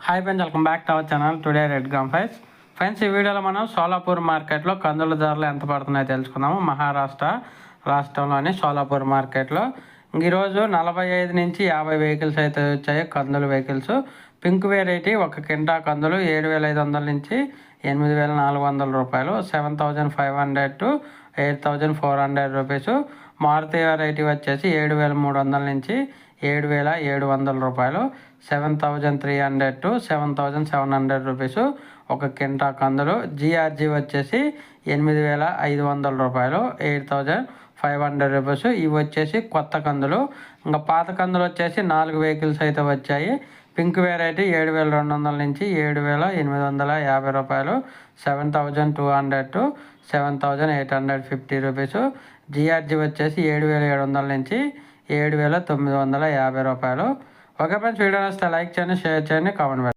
Hi friends, welcome back to our channel today red gram friends. ఈ వీడియోలో మనం సోలాపూర్ మార్కెట్లో కందుల ధరలు ఎంత పడుతున్నాయో తెలుసుకుందాము. మహారాష్ట్ర రాష్ట్రంలోని సోలాపూర్ మార్కెట్లో ఈరోజు 45 నుంచి 50 వెహికల్స్ అయితే వచ్చాయి. కందులు వెహికల్స్ పింక్ వెరైటీ ఒక కింటా కందులు 7,500 నుంచి 8,400 రూపాయలు, 7,500 టు 8,400 రూపీస్. మారుతి వెరైటీ వచ్చేసి 7,300 నుంచి 7,700 రూపాయలు, 7,300 టు 7,700 రూపీస్ ఒక కింటా కందులు. జిఆర్జీ వచ్చేసి 8,500 రూపాయలు, 8,500 రూపీస్. ఇవి వచ్చేసి కొత్త కందులు. ఇంకా పాత కందులు వచ్చేసి 4 వెహికల్స్ అయితే వచ్చాయి. పింక్ వెరైటీ 7,200 నుంచి 7,850 రూపాయలు, 7,200 టు 7,850 రూపీస్. జిఆర్జీ వచ్చేసి 7,700 నుంచి 7,950 రూపాయలు. ఓకే ఫ్రెండ్స్, వీడియో నచ్చితే లైక్ చేయండి, షేర్ చేయండి, కామెంట్ పెట్టండి.